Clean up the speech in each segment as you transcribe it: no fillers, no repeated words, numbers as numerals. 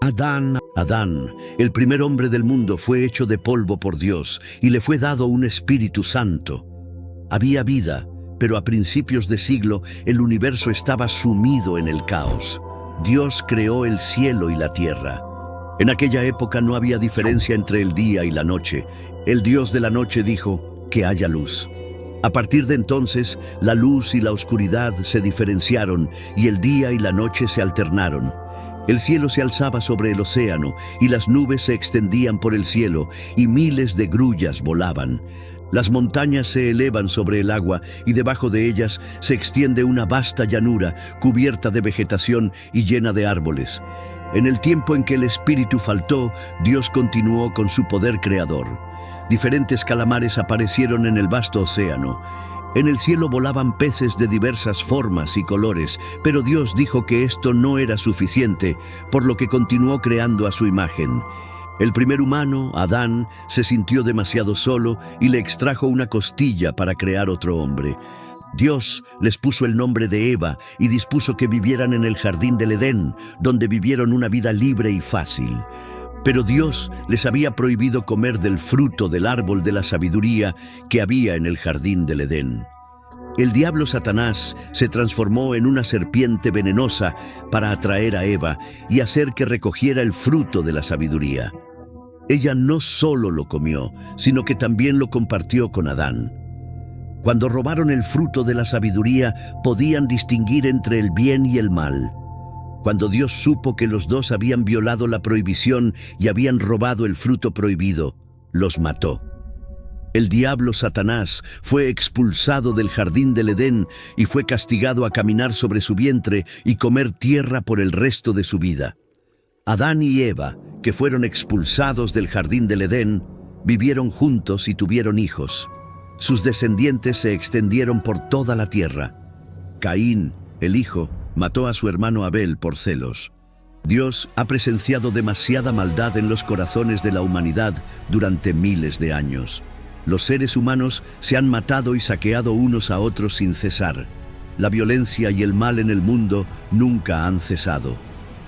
Adán, el primer hombre del mundo, fue hecho de polvo por Dios y le fue dado un Espíritu Santo. Había vida, pero a principios de siglo el universo estaba sumido en el caos. Dios creó el cielo y la tierra. En aquella época no había diferencia entre el día y la noche. El Dios de la noche dijo: que haya luz. A partir de entonces, la luz y la oscuridad se diferenciaron y el día y la noche se alternaron. El cielo se alzaba sobre el océano y las nubes se extendían por el cielo y miles de grullas volaban. Las montañas se elevan sobre el agua y debajo de ellas se extiende una vasta llanura cubierta de vegetación y llena de árboles. En el tiempo en que el Espíritu faltó, Dios continuó con su poder creador. Diferentes calamares aparecieron en el vasto océano. En el cielo volaban peces de diversas formas y colores, pero Dios dijo que esto no era suficiente, por lo que continuó creando a su imagen. El primer humano, Adán, se sintió demasiado solo y le extrajo una costilla para crear otro hombre. Dios les puso el nombre de Eva y dispuso que vivieran en el jardín del Edén, donde vivieron una vida libre y fácil. Pero Dios les había prohibido comer del fruto del árbol de la sabiduría que había en el jardín del Edén. El diablo Satanás se transformó en una serpiente venenosa para atraer a Eva y hacer que recogiera el fruto de la sabiduría. Ella no solo lo comió, sino que también lo compartió con Adán. Cuando robaron el fruto de la sabiduría, podían distinguir entre el bien y el mal. Cuando Dios supo que los dos habían violado la prohibición y habían robado el fruto prohibido, los mató. El diablo Satanás fue expulsado del jardín del Edén y fue castigado a caminar sobre su vientre y comer tierra por el resto de su vida. Adán y Eva, que fueron expulsados del jardín del Edén, vivieron juntos y tuvieron hijos. Sus descendientes se extendieron por toda la tierra. Caín, el hijo, mató a su hermano Abel por celos. Dios ha presenciado demasiada maldad en los corazones de la humanidad durante miles de años. Los seres humanos se han matado y saqueado unos a otros sin cesar. La violencia y el mal en el mundo nunca han cesado.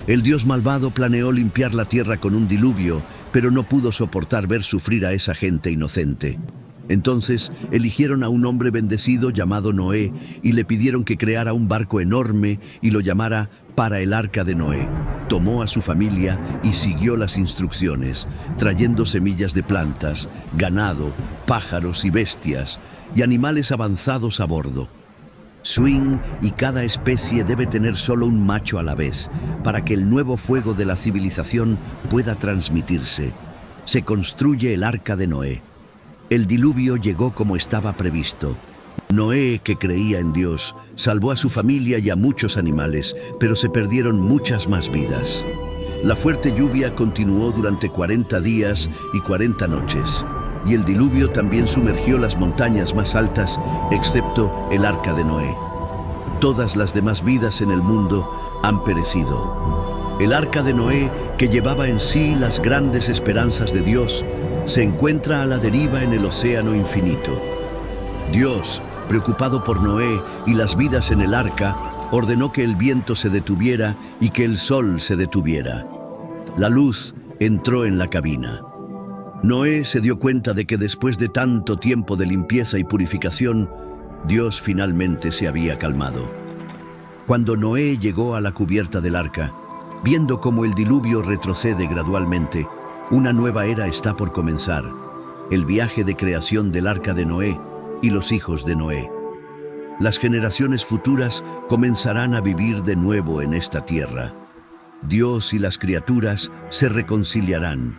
El Dios malvado planeó limpiar la tierra con un diluvio, pero no pudo soportar ver sufrir a esa gente inocente. Entonces eligieron a un hombre bendecido llamado Noé y le pidieron que creara un barco enorme y lo llamara para el arca de Noé. Tomó a su familia y siguió las instrucciones, trayendo semillas de plantas, ganado, pájaros y bestias, y animales avanzados a bordo. Swing y cada especie debe tener solo un macho a la vez, para que el nuevo fuego de la civilización pueda transmitirse. Se construye el arca de Noé. El diluvio llegó como estaba previsto. Noé, que creía en Dios, salvó a su familia y a muchos animales, pero se perdieron muchas más vidas. La fuerte lluvia continuó durante 40 días y 40 noches, y el diluvio también sumergió las montañas más altas, excepto el arca de Noé. Todas las demás vidas en el mundo han perecido. El arca de Noé, que llevaba en sí las grandes esperanzas de Dios, se encuentra a la deriva en el océano infinito. Dios, preocupado por Noé y las vidas en el arca, ordenó que el viento se detuviera y que el sol se detuviera. La luz entró en la cabina. Noé se dio cuenta de que después de tanto tiempo de limpieza y purificación, Dios finalmente se había calmado. Cuando Noé llegó a la cubierta del arca, viendo cómo el diluvio retrocede gradualmente, una nueva era está por comenzar, el viaje de creación del arca de Noé y los hijos de Noé. Las generaciones futuras comenzarán a vivir de nuevo en esta tierra. Dios y las criaturas se reconciliarán.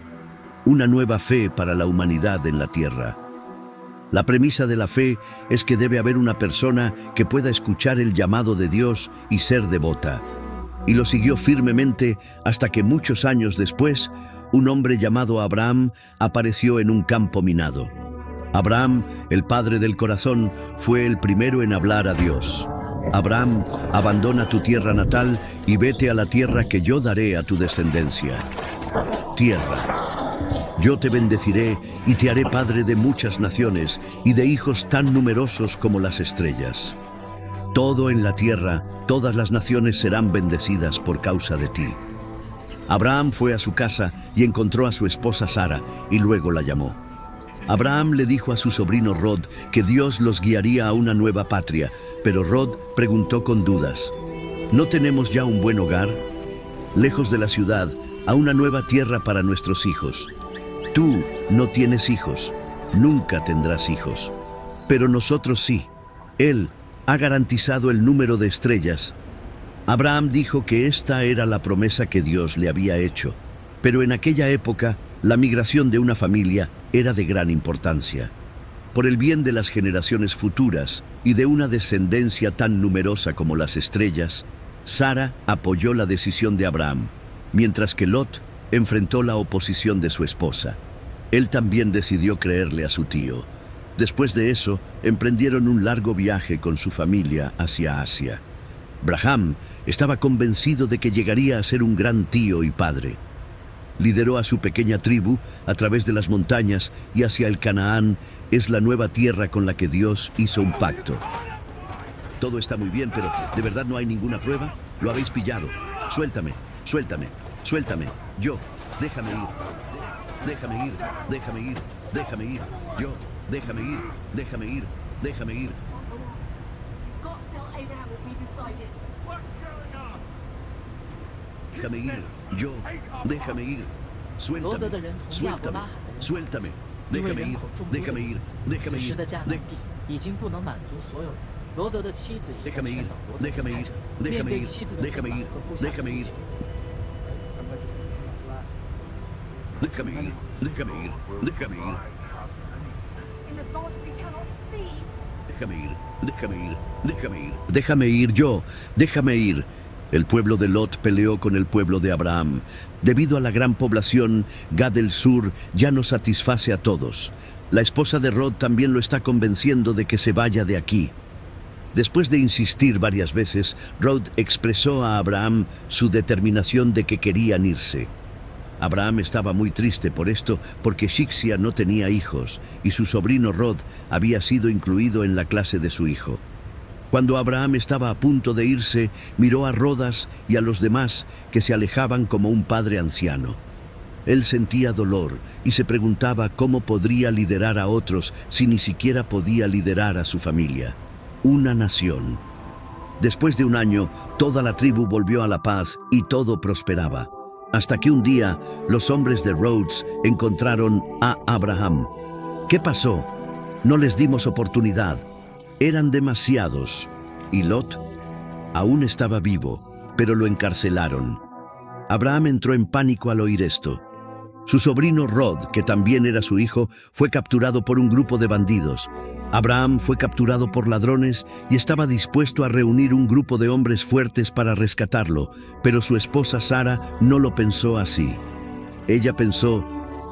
Una nueva fe para la humanidad en la tierra. La premisa de la fe es que debe haber una persona que pueda escuchar el llamado de Dios y ser devota. Y lo siguió firmemente hasta que muchos años después, un hombre llamado Abraham apareció en un campo minado. Abraham, el padre del corazón, fue el primero en hablar a Dios. Abraham, abandona tu tierra natal y vete a la tierra que yo daré a tu descendencia. Tierra. Yo te bendeciré y te haré padre de muchas naciones y de hijos tan numerosos como las estrellas. Todo en la tierra, todas las naciones serán bendecidas por causa de ti. Abraham fue a su casa y encontró a su esposa Sara y luego la llamó. Abraham le dijo a su sobrino Rod que Dios los guiaría a una nueva patria, pero Rod preguntó con dudas: ¿no tenemos ya un buen hogar? Lejos de la ciudad, a una nueva tierra para nuestros hijos. Tú no tienes hijos, nunca tendrás hijos, pero nosotros sí. Él ha garantizado el número de estrellas. Abraham dijo que esta era la promesa que Dios le había hecho, pero en aquella época la migración de una familia era de gran importancia. Por el bien de las generaciones futuras y de una descendencia tan numerosa como las estrellas, Sara apoyó la decisión de Abraham, mientras que Lot enfrentó la oposición de su esposa. Él también decidió creerle a su tío. Después de eso, emprendieron un largo viaje con su familia hacia Asia. Braham estaba convencido de que llegaría a ser un gran tío y padre. Lideró a su pequeña tribu a través de las montañas y hacia el Canaán, es la nueva tierra con la que Dios hizo un pacto. Todo está muy bien, pero ¿de verdad no hay ninguna prueba? Lo habéis pillado. Suéltame, suéltame, suéltame. Yo, déjame ir. Déjame ir, déjame ir, déjame ir. Yo, déjame ir, déjame ir, déjame ir. Déjame ir, yo, déjame ir. Suéltame, suéltame, suéltame. Déjame ir, déjame ir, déjame ir. Déjame ir, déjame ir, déjame ir, déjame ir, déjame ir. Déjame ir, déjame ir, déjame ir. Déjame ir, déjame ir, déjame ir. Déjame ir yo, déjame ir. El pueblo de Lot peleó con el pueblo de Abraham. Debido a la gran población, Gad del Sur ya no satisface a todos. La esposa de Rod también lo está convenciendo de que se vaya de aquí. Después de insistir varias veces, Rod expresó a Abraham su determinación de que querían irse. Abraham estaba muy triste por esto porque Shixia no tenía hijos y su sobrino Rod había sido incluido en la clase de su hijo. Cuando Abraham estaba a punto de irse, miró a Rodas y a los demás que se alejaban como un padre anciano. Él sentía dolor y se preguntaba cómo podría liderar a otros si ni siquiera podía liderar a su familia. Una nación. Después de un año, toda la tribu volvió a la paz y todo prosperaba. Hasta que un día, los hombres de Rhodes encontraron a Abraham. ¿Qué pasó? No les dimos oportunidad. Eran demasiados. Y Lot aún estaba vivo, pero lo encarcelaron. Abraham entró en pánico al oír esto. Su sobrino Rod, que también era su hijo, fue capturado por un grupo de bandidos. Abraham fue capturado por ladrones y estaba dispuesto a reunir un grupo de hombres fuertes para rescatarlo, pero su esposa Sara no lo pensó así. Ella pensó: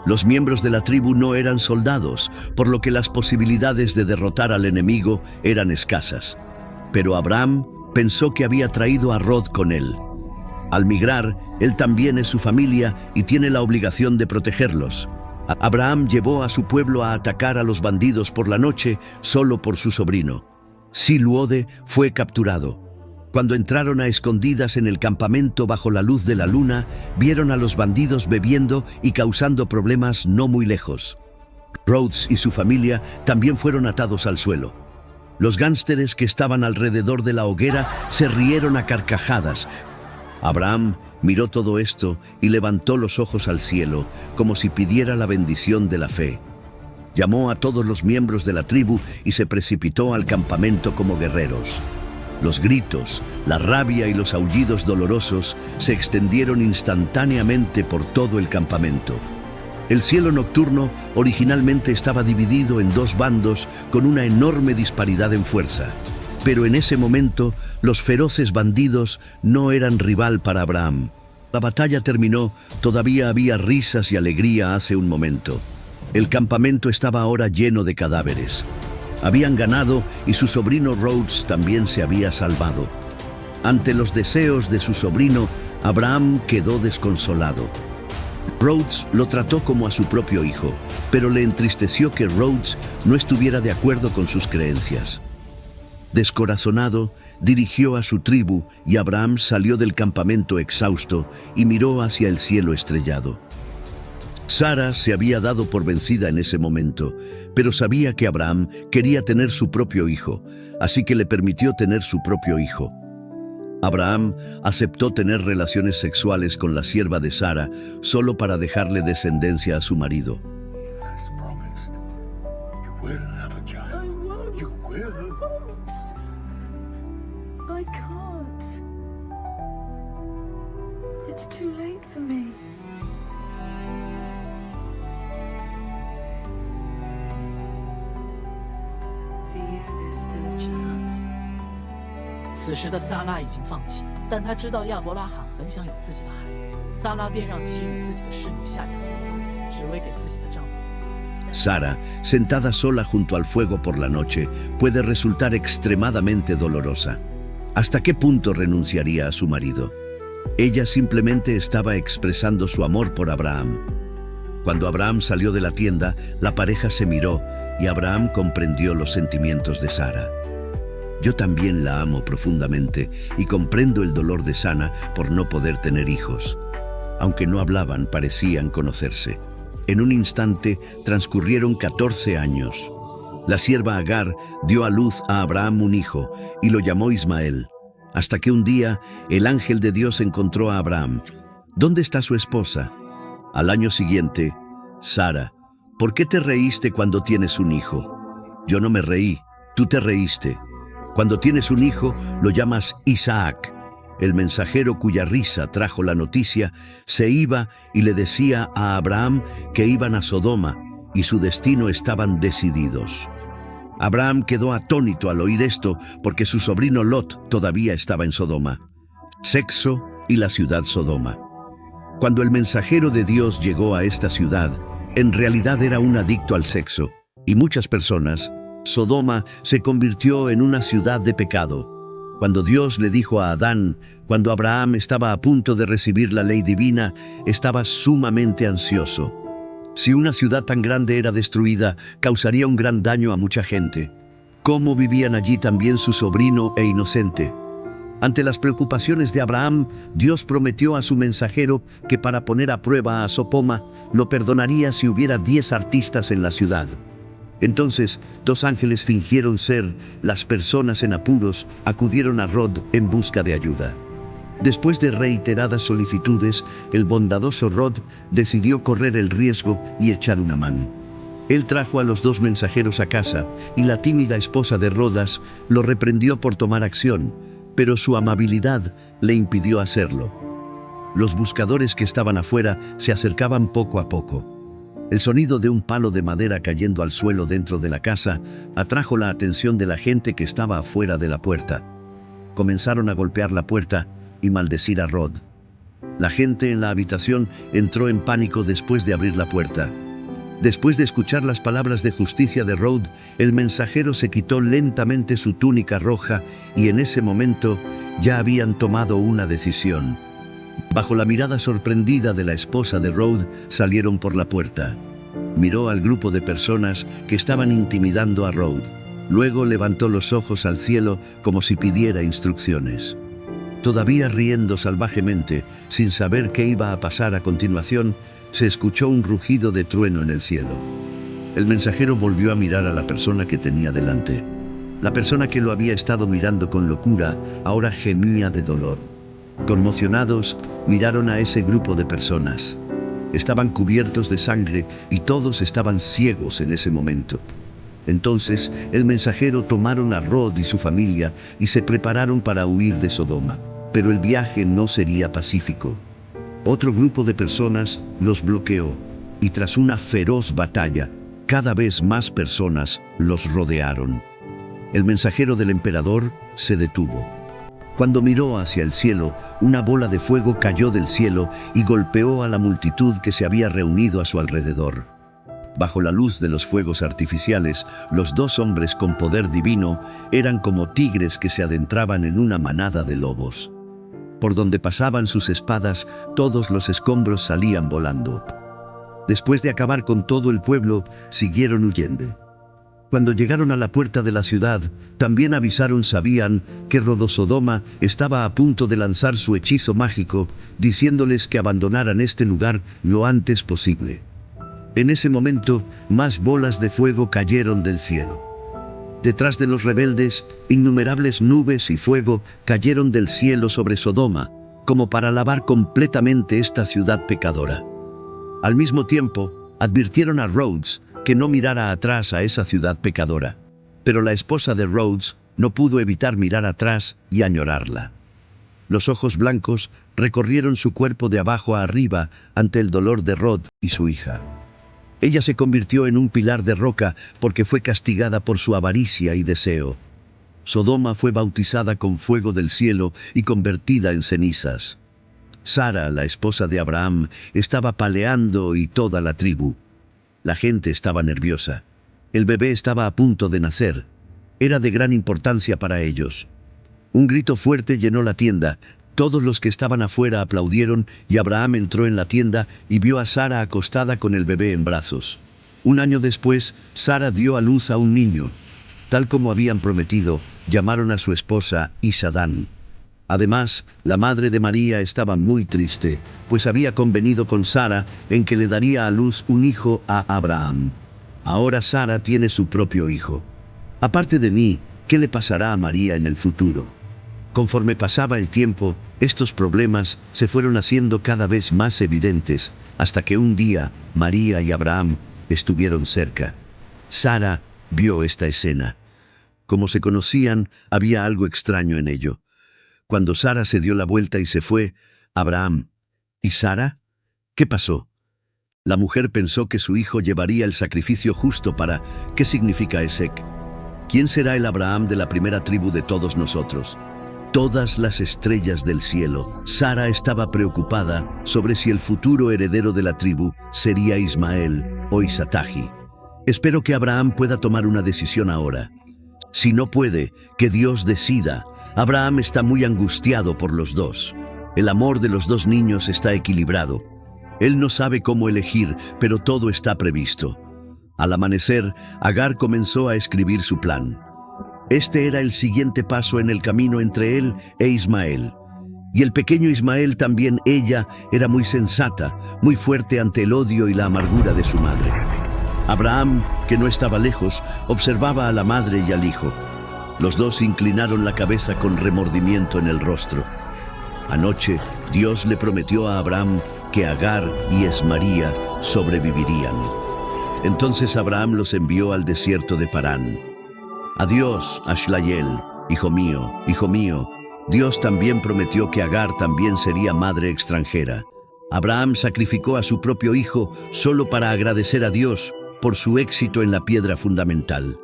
los miembros de la tribu no eran soldados, por lo que las posibilidades de derrotar al enemigo eran escasas. Pero Abraham pensó que había traído a Rod con él. Al migrar, él también es su familia y tiene la obligación de protegerlos. Abraham llevó a su pueblo a atacar a los bandidos por la noche solo por su sobrino. Siluode fue capturado. Cuando entraron a escondidas en el campamento bajo la luz de la luna, vieron a los bandidos bebiendo y causando problemas no muy lejos. Rhodes y su familia también fueron atados al suelo. Los gánsteres que estaban alrededor de la hoguera se rieron a carcajadas. Abraham miró todo esto y levantó los ojos al cielo, como si pidiera la bendición de la fe. Llamó a todos los miembros de la tribu y se precipitó al campamento como guerreros. Los gritos, la rabia y los aullidos dolorosos se extendieron instantáneamente por todo el campamento. El cielo nocturno originalmente estaba dividido en dos bandos con una enorme disparidad en fuerza. Pero en ese momento, los feroces bandidos no eran rival para Abraham. La batalla terminó, todavía había risas y alegría hace un momento. El campamento estaba ahora lleno de cadáveres. Habían ganado y su sobrino Rhodes también se había salvado. Ante los deseos de su sobrino, Abraham quedó desconsolado. Rhodes lo trató como a su propio hijo, pero le entristeció que Rhodes no estuviera de acuerdo con sus creencias. Descorazonado, dirigió a su tribu y Abraham salió del campamento exhausto y miró hacia el cielo estrellado. Sara se había dado por vencida en ese momento, pero sabía que Abraham quería tener su propio hijo, así que le permitió tener su propio hijo. Abraham aceptó tener relaciones sexuales con la sierva de Sara solo para dejarle descendencia a su marido. I can't. It's too late for me. For you, there's still a chance. 此时的撒拉已经放弃，但他知道亚伯拉罕很想有自己的孩子，撒拉便让其与自己的侍女下嫁同房，只为给自己的丈夫。 Sara, sentada sola junto al fuego por la noche, puede resultar extremadamente dolorosa. ¿Hasta qué punto renunciaría a su marido? Ella simplemente estaba expresando su amor por Abraham. Cuando Abraham salió de la tienda, la pareja se miró y Abraham comprendió los sentimientos de Sara. Yo también la amo profundamente y comprendo el dolor de Sara por no poder tener hijos. Aunque no hablaban, parecían conocerse. En un instante transcurrieron 14 años. La sierva Agar dio a luz a Abraham un hijo y lo llamó Ismael, hasta que un día el ángel de Dios encontró a Abraham. ¿Dónde está su esposa? Al año siguiente, Sara, ¿por qué te reíste cuando tienes un hijo? Yo no me reí, tú te reíste. Cuando tienes un hijo, lo llamas Isaac. El mensajero cuya risa trajo la noticia se iba y le decía a Abraham que iban a Sodoma y su destino estaban decididos. Abraham quedó atónito al oír esto porque su sobrino Lot todavía estaba en Sodoma. Sexo y la ciudad Sodoma. Cuando el mensajero de Dios llegó a esta ciudad, en realidad era un adicto al sexo, y muchas personas, Sodoma se convirtió en una ciudad de pecado. Cuando Dios le dijo a Adán, cuando Abraham estaba a punto de recibir la ley divina, estaba sumamente ansioso. Si una ciudad tan grande era destruida, causaría un gran daño a mucha gente. ¿Cómo vivían allí también su sobrino e inocente? Ante las preocupaciones de Abraham, Dios prometió a su mensajero que para poner a prueba a Sodoma, lo perdonaría si hubiera 10 artistas en la ciudad. Entonces, 2 ángeles fingieron ser las personas en apuros, acudieron a Rod en busca de ayuda. Después de reiteradas solicitudes, el bondadoso Rod decidió correr el riesgo y echar una mano. Él trajo a los 2 mensajeros a casa y la tímida esposa de Rodas lo reprendió por tomar acción, pero su amabilidad le impidió hacerlo. Los buscadores que estaban afuera se acercaban poco a poco. El sonido de un palo de madera cayendo al suelo dentro de la casa atrajo la atención de la gente que estaba afuera de la puerta. Comenzaron a golpear la puerta y maldecir a Rod. La gente en la habitación entró en pánico después de abrir la puerta. Después de escuchar las palabras de justicia de Rod, el mensajero se quitó lentamente su túnica roja y en ese momento ya habían tomado una decisión. Bajo la mirada sorprendida de la esposa de Rod, salieron por la puerta. Miró al grupo de personas que estaban intimidando a Rod. Luego levantó los ojos al cielo como si pidiera instrucciones. Todavía riendo salvajemente, sin saber qué iba a pasar a continuación, se escuchó un rugido de trueno en el cielo. El mensajero volvió a mirar a la persona que tenía delante. La persona que lo había estado mirando con locura ahora gemía de dolor. Conmocionados, miraron a ese grupo de personas. Estaban cubiertos de sangre y todos estaban ciegos en ese momento. Entonces, el mensajero tomaron a Rod y su familia y se prepararon para huir de Sodoma. Pero el viaje no sería pacífico. Otro grupo de personas los bloqueó y tras una feroz batalla, cada vez más personas los rodearon. El mensajero del emperador se detuvo. Cuando miró hacia el cielo, una bola de fuego cayó del cielo y golpeó a la multitud que se había reunido a su alrededor. Bajo la luz de los fuegos artificiales, los 2 hombres con poder divino eran como tigres que se adentraban en una manada de lobos. Por donde pasaban sus espadas, todos los escombros salían volando. Después de acabar con todo el pueblo, siguieron huyendo. Cuando llegaron a la puerta de la ciudad, también sabían que Rodosodoma estaba a punto de lanzar su hechizo mágico, diciéndoles que abandonaran este lugar lo antes posible. En ese momento, más bolas de fuego cayeron del cielo. Detrás de los rebeldes, innumerables nubes y fuego cayeron del cielo sobre Sodoma, como para lavar completamente esta ciudad pecadora. Al mismo tiempo, advirtieron a Rhodes que no mirara atrás a esa ciudad pecadora. Pero la esposa de Rhodes no pudo evitar mirar atrás y añorarla. Los ojos blancos recorrieron su cuerpo de abajo a arriba ante el dolor de Rod y su hija. Ella se convirtió en un pilar de roca porque fue castigada por su avaricia y deseo. Sodoma fue bautizada con fuego del cielo y convertida en cenizas. Sara, la esposa de Abraham, estaba paleando y toda la tribu. La gente estaba nerviosa. El bebé estaba a punto de nacer. Era de gran importancia para ellos. Un grito fuerte llenó la tienda. Todos los que estaban afuera aplaudieron y Abraham entró en la tienda y vio a Sara acostada con el bebé en brazos. Un año después, Sara dio a luz a un niño. Tal como habían prometido, llamaron a su esposa Isadán. Además, la madre de María estaba muy triste, pues había convenido con Sara en que le daría a luz un hijo a Abraham. Ahora Sara tiene su propio hijo. Aparte de mí, ¿qué le pasará a María en el futuro? Conforme pasaba el tiempo, estos problemas se fueron haciendo cada vez más evidentes, hasta que un día María y Abraham estuvieron cerca. Sara vio esta escena. Como se conocían, había algo extraño en ello. Cuando Sara se dio la vuelta y se fue, Abraham: ¿y Sara? ¿Qué pasó? La mujer pensó que su hijo llevaría el sacrificio justo para... ¿Qué significa Esek? ¿Quién será el Abraham de la primera tribu de todos nosotros? Todas las estrellas del cielo. Sara estaba preocupada sobre si el futuro heredero de la tribu sería Ismael o Isataji. Espero que Abraham pueda tomar una decisión ahora. Si no puede, que Dios decida. Abraham está muy angustiado por los dos. El amor de los dos niños está equilibrado. Él no sabe cómo elegir, pero todo está previsto. Al amanecer, Agar comenzó a escribir su plan. Este era el siguiente paso en el camino entre él e Ismael. Y el pequeño Ismael también. Ella era muy sensata, muy fuerte ante el odio y la amargura de su madre. Abraham, que no estaba lejos, observaba a la madre y al hijo. Los dos inclinaron la cabeza con remordimiento en el rostro. Anoche, Dios le prometió a Abraham que Agar y Esmaría sobrevivirían. Entonces Abraham los envió al desierto de Parán. Adiós, Ashlayel, hijo mío. Dios también prometió que Agar también sería madre extranjera. Abraham sacrificó a su propio hijo solo para agradecer a Dios por su éxito en la piedra fundamental.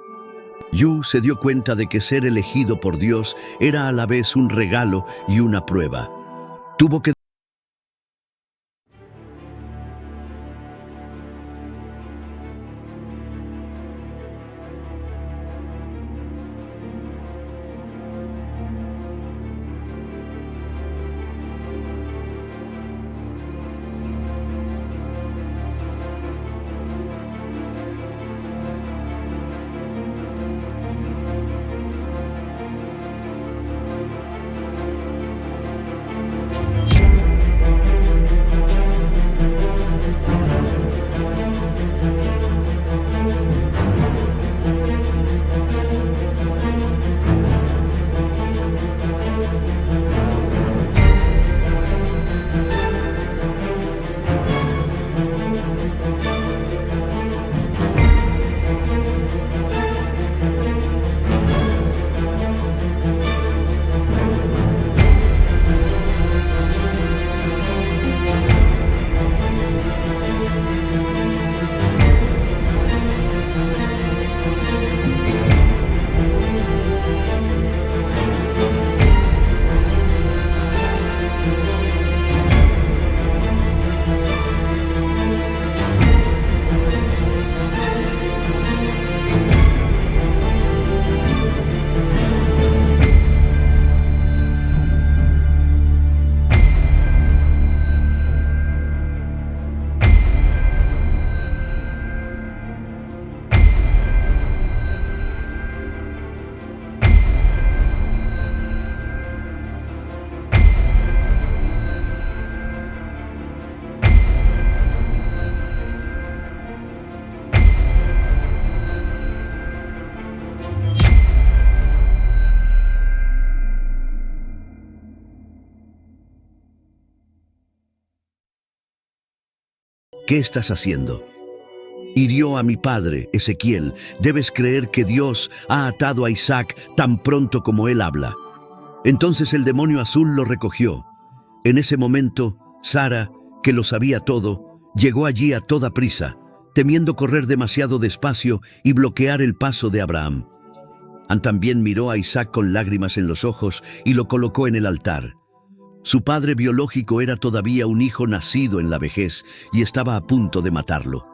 Yu se dio cuenta de que ser elegido por Dios era a la vez un regalo y una prueba. Tuvo que ¿qué estás haciendo? Hirió a mi padre, Ezequiel. Debes creer que Dios ha atado a Isaac tan pronto como él habla. Entonces el demonio azul lo recogió. En ese momento, Sara, que lo sabía todo, llegó allí a toda prisa, temiendo correr demasiado despacio y bloquear el paso de Abraham. También miró a Isaac con lágrimas en los ojos y lo colocó en el altar. Su padre biológico era todavía un hijo nacido en la vejez y estaba a punto de matarlo.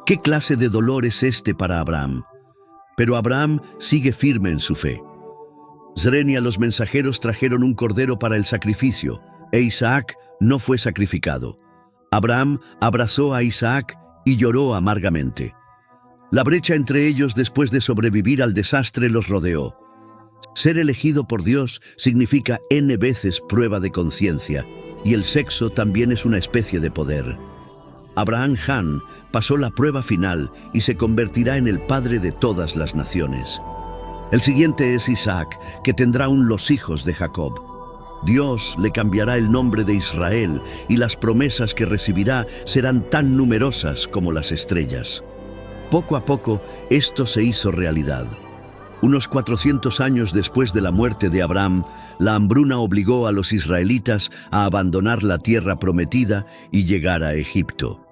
¿Qué clase de dolor es este para Abraham? Pero Abraham sigue firme en su fe. Zrenia, los mensajeros trajeron un cordero para el sacrificio, e Isaac no fue sacrificado. Abraham abrazó a Isaac y lloró amargamente. La brecha entre ellos después de sobrevivir al desastre los rodeó. Ser elegido por Dios significa N veces prueba de conciencia, y el sexo también es una especie de poder. Abraham Han pasó la prueba final y se convertirá en el padre de todas las naciones. El siguiente es Isaac, que tendrá los hijos de Jacob. Dios le cambiará el nombre de Israel y las promesas que recibirá serán tan numerosas como las estrellas. Poco a poco, esto se hizo realidad. Unos 400 años después de la muerte de Abraham, la hambruna obligó a los israelitas a abandonar la tierra prometida y llegar a Egipto.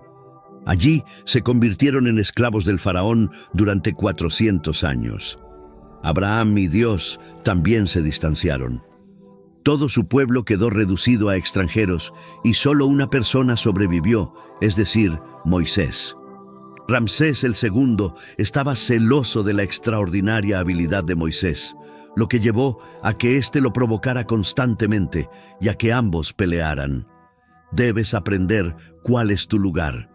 Allí se convirtieron en esclavos del faraón durante 400 años. Abraham y Dios también se distanciaron. Todo su pueblo quedó reducido a extranjeros y solo una persona sobrevivió, es decir, Moisés. Ramsés II estaba celoso de la extraordinaria habilidad de Moisés, lo que llevó a que éste lo provocara constantemente y a que ambos pelearan. Debes aprender cuál es tu lugar.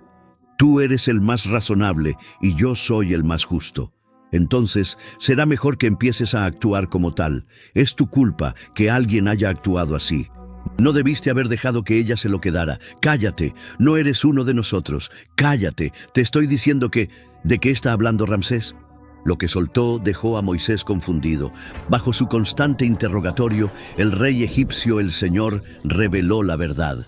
Tú eres el más razonable y yo soy el más justo. Entonces, será mejor que empieces a actuar como tal. Es tu culpa que alguien haya actuado así. No debiste haber dejado que ella se lo quedara. Cállate, no eres uno de nosotros. Cállate, te estoy diciendo que... ¿De qué está hablando Ramsés? Lo que soltó dejó a Moisés confundido. Bajo su constante interrogatorio, el rey egipcio, el Señor, reveló la verdad.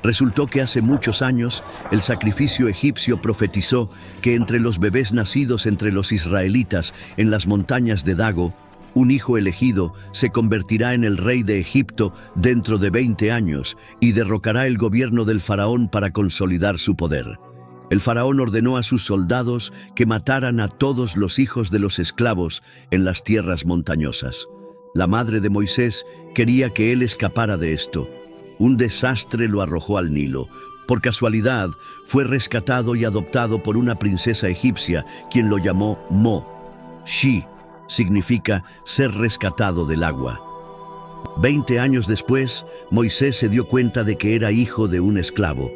Resultó que hace muchos años, el sacrificio egipcio profetizó que entre los bebés nacidos entre los israelitas en las montañas de Dago, un hijo elegido se convertirá en el rey de Egipto dentro de 20 años y derrocará el gobierno del faraón para consolidar su poder. El faraón ordenó a sus soldados que mataran a todos los hijos de los esclavos en las tierras montañosas. La madre de Moisés quería que él escapara de esto. Un desastre lo arrojó al Nilo. Por casualidad, fue rescatado y adoptado por una princesa egipcia, quien lo llamó Mo. Shi significa ser rescatado del agua. 20 años después, Moisés se dio cuenta de que era hijo de un esclavo.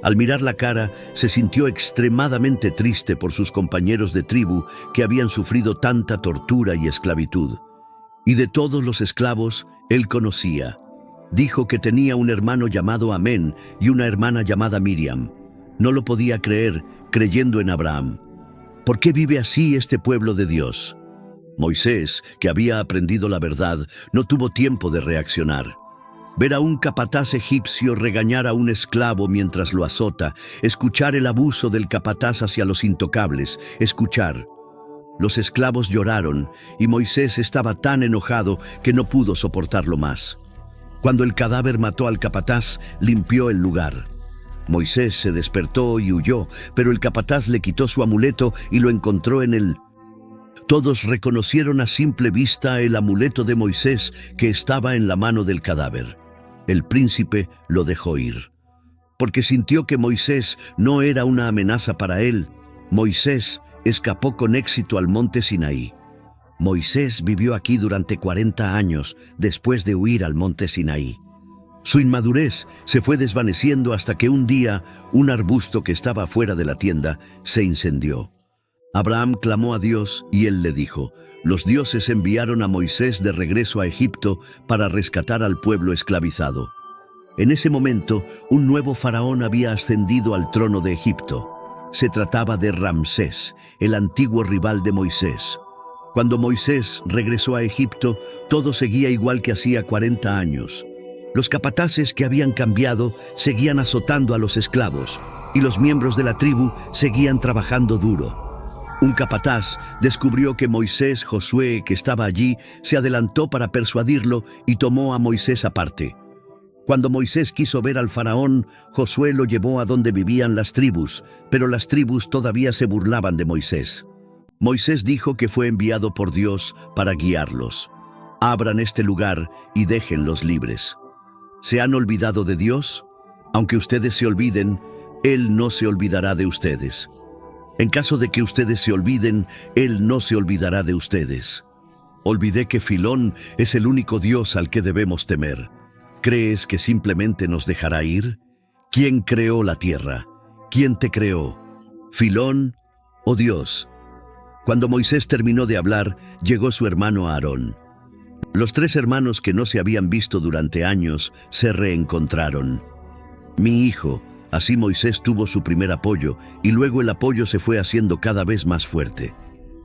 Al mirar la cara, se sintió extremadamente triste por sus compañeros de tribu que habían sufrido tanta tortura y esclavitud. Y de todos los esclavos, él conocía. Dijo que tenía un hermano llamado Amén y una hermana llamada Miriam. No lo podía creer, creyendo en Abraham. ¿Por qué vive así este pueblo de Dios? Moisés, que había aprendido la verdad, no tuvo tiempo de reaccionar. Ver a un capataz egipcio regañar a un esclavo mientras lo azota, escuchar el abuso del capataz hacia los intocables, escuchar. Los esclavos lloraron y Moisés estaba tan enojado que no pudo soportarlo más. Cuando el cadáver mató al capataz, limpió el lugar. Moisés se despertó y huyó, pero el capataz le quitó su amuleto y lo encontró en él. Todos reconocieron a simple vista el amuleto de Moisés que estaba en la mano del cadáver. El príncipe lo dejó ir, porque sintió que Moisés no era una amenaza para él. Moisés escapó con éxito al monte Sinaí. Moisés vivió aquí durante 40 años después de huir al monte Sinaí. Su inmadurez se fue desvaneciendo hasta que un día un arbusto que estaba fuera de la tienda se incendió. Abraham clamó a Dios y él le dijo: los dioses enviaron a Moisés de regreso a Egipto para rescatar al pueblo esclavizado. En ese momento, un nuevo faraón había ascendido al trono de Egipto. Se trataba de Ramsés, el antiguo rival de Moisés. Cuando Moisés regresó a Egipto, todo seguía igual que hacía 40 años. Los capataces que habían cambiado seguían azotando a los esclavos. y los miembros de la tribu seguían trabajando duro. Un capataz descubrió que Moisés, Josué, que estaba allí, se adelantó para persuadirlo y tomó a Moisés aparte. Cuando Moisés quiso ver al faraón, Josué lo llevó a donde vivían las tribus, pero las tribus todavía se burlaban de Moisés. Moisés dijo que fue enviado por Dios para guiarlos. Abran este lugar y déjenlos libres. ¿Se han olvidado de Dios? Aunque ustedes se olviden, Él no se olvidará de ustedes. En caso de que ustedes se olviden, Él no se olvidará de ustedes. Olvidé que Filón es el único Dios al que debemos temer. ¿Crees que simplemente nos dejará ir? ¿Quién creó la tierra? ¿Quién te creó? ¿Filón o Dios? Cuando Moisés terminó de hablar, llegó su hermano Aarón. Los tres hermanos que no se habían visto durante años se reencontraron. Mi hijo, así Moisés tuvo su primer apoyo y luego el apoyo se fue haciendo cada vez más fuerte.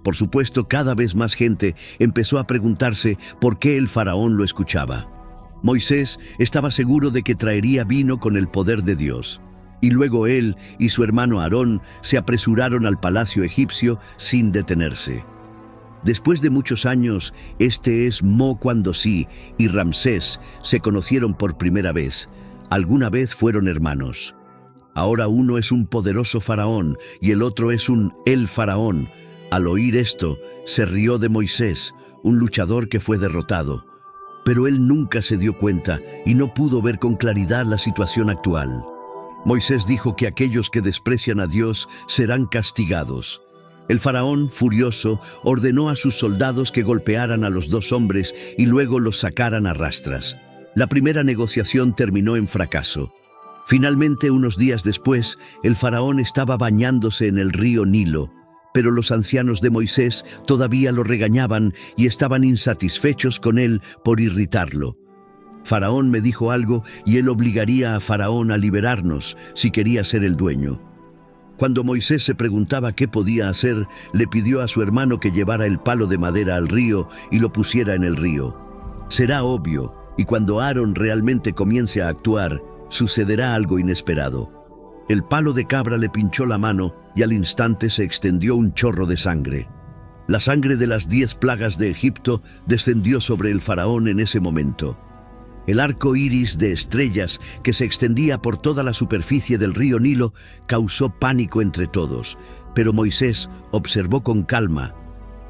Por supuesto, cada vez más gente empezó a preguntarse por qué el faraón lo escuchaba. Moisés estaba seguro de que traería vino con el poder de Dios. Y luego él y su hermano Aarón se apresuraron al palacio egipcio sin detenerse. Después de muchos años, Mo cuando sí y Ramsés se conocieron por primera vez. Alguna vez fueron hermanos. Ahora uno es un poderoso faraón y el otro es el faraón. Al oír esto, se rió de Moisés, un luchador que fue derrotado. Pero él nunca se dio cuenta y no pudo ver con claridad la situación actual. Moisés dijo que aquellos que desprecian a Dios serán castigados. El faraón, furioso, ordenó a sus soldados que golpearan a los dos hombres y luego los sacaran a rastras. La primera negociación terminó en fracaso. Finalmente, unos días después, el faraón estaba bañándose en el río Nilo, pero los ancianos de Moisés todavía lo regañaban y estaban insatisfechos con él por irritarlo. Faraón me dijo algo y él obligaría a Faraón a liberarnos si quería ser el dueño. Cuando Moisés se preguntaba qué podía hacer, le pidió a su hermano que llevara el palo de madera al río y lo pusiera en el río. Será obvio, y cuando Aarón realmente comience a actuar, sucederá algo inesperado. El palo de cabra le pinchó la mano y al instante se extendió un chorro de sangre. La sangre de las 10 plagas de Egipto descendió sobre el faraón en ese momento. El arco iris de estrellas que se extendía por toda la superficie del río Nilo causó pánico entre todos, pero Moisés observó con calma.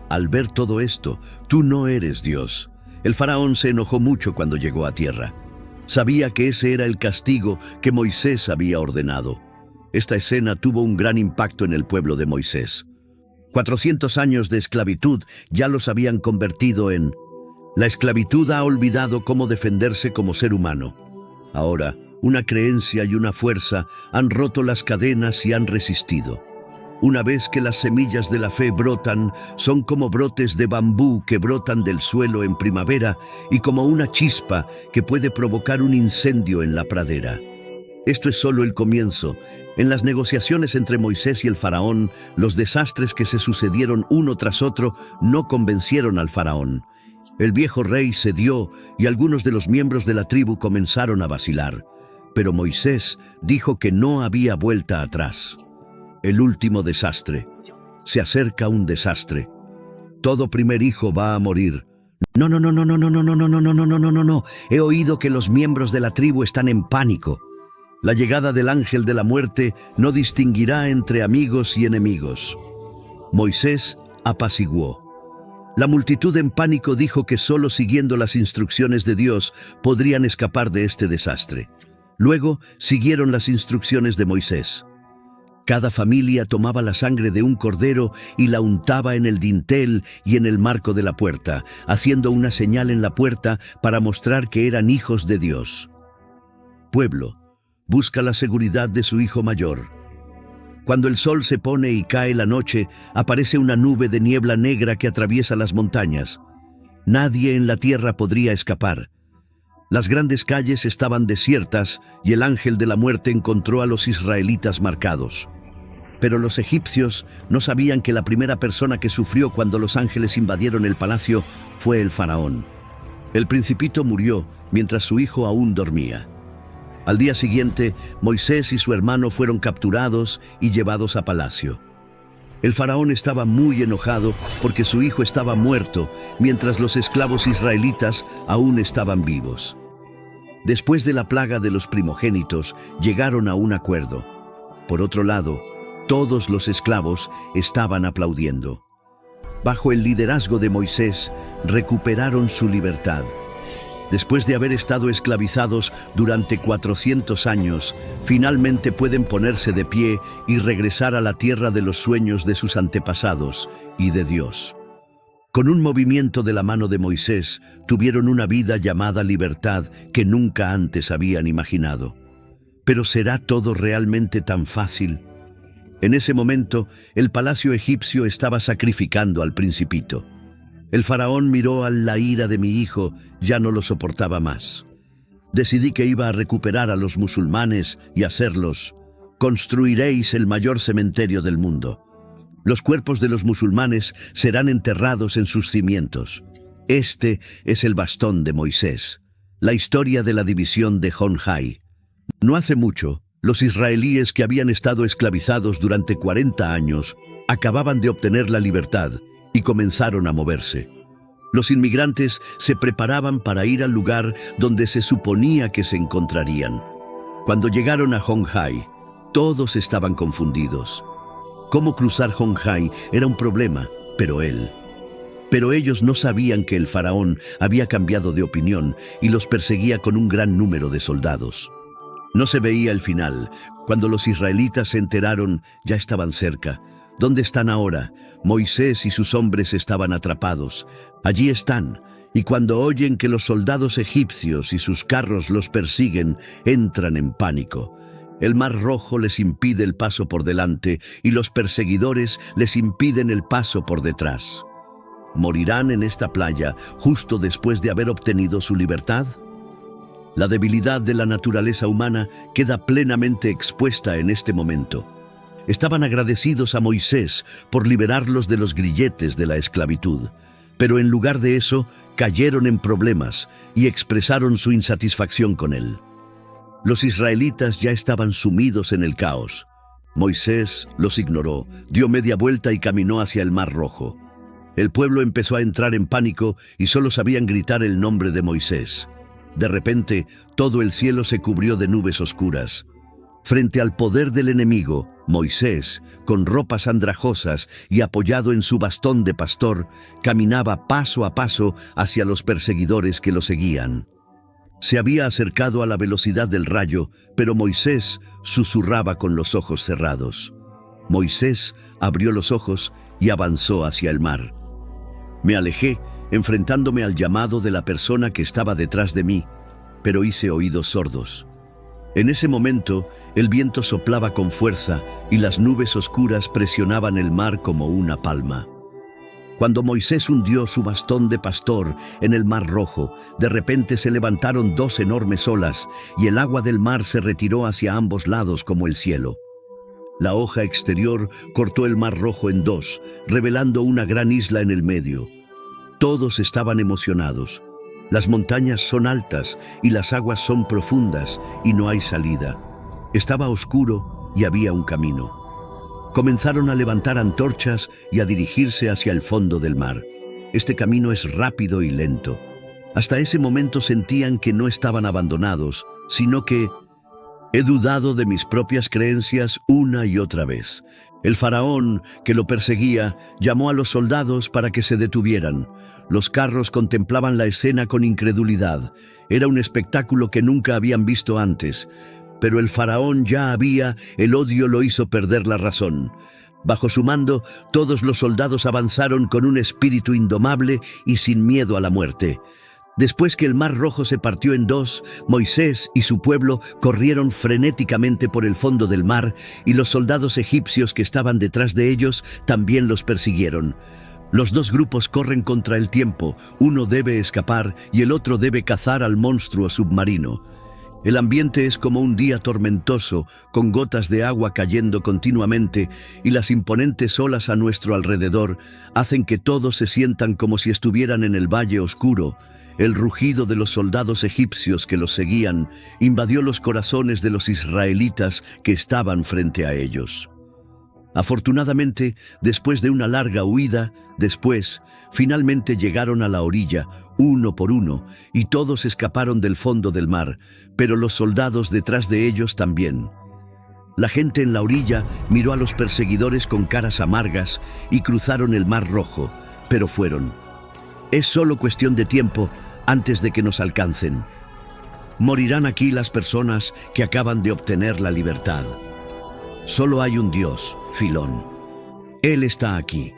Al ver todo esto, tú no eres Dios. El faraón se enojó mucho cuando llegó a tierra. Sabía que ese era el castigo que Moisés había ordenado. Esta escena tuvo un gran impacto en el pueblo de Moisés. 400 años de esclavitud ya los habían convertido en... La esclavitud ha olvidado cómo defenderse como ser humano. Ahora, una creencia y una fuerza han roto las cadenas y han resistido. Una vez que las semillas de la fe brotan, son como brotes de bambú que brotan del suelo en primavera y como una chispa que puede provocar un incendio en la pradera. Esto es solo el comienzo. En las negociaciones entre Moisés y el faraón, los desastres que se sucedieron uno tras otro no convencieron al faraón. El viejo rey cedió y algunos de los miembros de la tribu comenzaron a vacilar. Pero Moisés dijo que no había vuelta atrás. El último desastre. Se acerca un desastre. Todo primer hijo va a morir. No. He oído que los miembros de la tribu están en pánico. La llegada del ángel de la muerte no distinguirá entre amigos y enemigos. Moisés apaciguó. La multitud en pánico dijo que solo siguiendo las instrucciones de Dios podrían escapar de este desastre. Luego siguieron las instrucciones de Moisés. Cada familia tomaba la sangre de un cordero y la untaba en el dintel y en el marco de la puerta, haciendo una señal en la puerta para mostrar que eran hijos de Dios. Pueblo, busca la seguridad de su hijo mayor. Cuando el sol se pone y cae la noche, aparece una nube de niebla negra que atraviesa las montañas. Nadie en la tierra podría escapar. Las grandes calles estaban desiertas y el ángel de la muerte encontró a los israelitas marcados. Pero los egipcios no sabían que la primera persona que sufrió cuando los ángeles invadieron el palacio fue el faraón. El principito murió mientras su hijo aún dormía. Al día siguiente, Moisés y su hermano fueron capturados y llevados a palacio. El faraón estaba muy enojado porque su hijo estaba muerto, mientras los esclavos israelitas aún estaban vivos. Después de la plaga de los primogénitos, llegaron a un acuerdo. Por otro lado, todos los esclavos estaban aplaudiendo. Bajo el liderazgo de Moisés, recuperaron su libertad. Después de haber estado esclavizados durante 400 años, finalmente pueden ponerse de pie y regresar a la tierra de los sueños de sus antepasados y de Dios. Con un movimiento de la mano de Moisés, tuvieron una vida llamada libertad que nunca antes habían imaginado. ¿Pero será todo realmente tan fácil? En ese momento, el palacio egipcio estaba sacrificando al principito. El faraón miró a la ira de mi hijo, ya no lo soportaba más. Decidí que iba a recuperar a los musulmanes y hacerlos. Construiréis el mayor cementerio del mundo. Los cuerpos de los musulmanes serán enterrados en sus cimientos. Este es el bastón de Moisés, la historia de la división de Jonhai. No hace mucho, los israelíes que habían estado esclavizados durante 40 años acababan de obtener la libertad y comenzaron a moverse. Los inmigrantes se preparaban para ir al lugar donde se suponía que se encontrarían. Cuando llegaron a Jonhai, todos estaban confundidos. Cómo cruzar Jonhai era un problema, pero ellos no sabían que el faraón había cambiado de opinión y los perseguía con un gran número de soldados. No se veía el final. Cuando los israelitas se enteraron, ya estaban cerca. ¿Dónde están ahora? Moisés y sus hombres estaban atrapados. Allí están, y cuando oyen que los soldados egipcios y sus carros los persiguen, entran en pánico. El Mar Rojo les impide el paso por delante y los perseguidores les impiden el paso por detrás. ¿Morirán en esta playa justo después de haber obtenido su libertad? La debilidad de la naturaleza humana queda plenamente expuesta en este momento. Estaban agradecidos a Moisés por liberarlos de los grilletes de la esclavitud, pero en lugar de eso, cayeron en problemas y expresaron su insatisfacción con él. Los israelitas ya estaban sumidos en el caos. Moisés los ignoró, dio media vuelta y caminó hacia el Mar Rojo. El pueblo empezó a entrar en pánico y solo sabían gritar el nombre de Moisés. De repente, todo el cielo se cubrió de nubes oscuras. Frente al poder del enemigo, Moisés, con ropas andrajosas y apoyado en su bastón de pastor, caminaba paso a paso hacia los perseguidores que lo seguían. Se había acercado a la velocidad del rayo, pero Moisés susurraba con los ojos cerrados. Moisés abrió los ojos y avanzó hacia el mar. Me alejé, enfrentándome al llamado de la persona que estaba detrás de mí, pero hice oídos sordos. En ese momento, el viento soplaba con fuerza y las nubes oscuras presionaban el mar como una palma. Cuando Moisés hundió su bastón de pastor en el Mar Rojo, de repente se levantaron dos enormes olas y el agua del mar se retiró hacia ambos lados como el cielo. La hoja exterior cortó el Mar Rojo en dos, revelando una gran isla en el medio. Todos estaban emocionados. Las montañas son altas y las aguas son profundas y no hay salida. Estaba oscuro y había un camino. Comenzaron a levantar antorchas y a dirigirse hacia el fondo del mar. Este camino es rápido y lento. Hasta ese momento sentían que no estaban abandonados, sino que he dudado de mis propias creencias una y otra vez. El faraón, que lo perseguía, llamó a los soldados para que se detuvieran. Los carros contemplaban la escena con incredulidad. Era un espectáculo que nunca habían visto antes. Pero el faraón el odio lo hizo perder la razón. Bajo su mando, todos los soldados avanzaron con un espíritu indomable y sin miedo a la muerte. Después que el Mar Rojo se partió en dos, Moisés y su pueblo corrieron frenéticamente por el fondo del mar y los soldados egipcios que estaban detrás de ellos también los persiguieron. Los dos grupos corren contra el tiempo, uno debe escapar y el otro debe cazar al monstruo submarino. El ambiente es como un día tormentoso, con gotas de agua cayendo continuamente y las imponentes olas a nuestro alrededor hacen que todos se sientan como si estuvieran en el valle oscuro. El rugido de los soldados egipcios que los seguían invadió los corazones de los israelitas que estaban frente a ellos. Afortunadamente, después de una larga huida, finalmente llegaron a la orilla, uno por uno, y todos escaparon del fondo del mar, pero los soldados detrás de ellos también. La gente en la orilla miró a los perseguidores con caras amargas y cruzaron el Mar Rojo, pero fueron. Es solo cuestión de tiempo antes de que nos alcancen. Morirán aquí las personas que acaban de obtener la libertad. Solo hay un Dios, Filón. Él está aquí.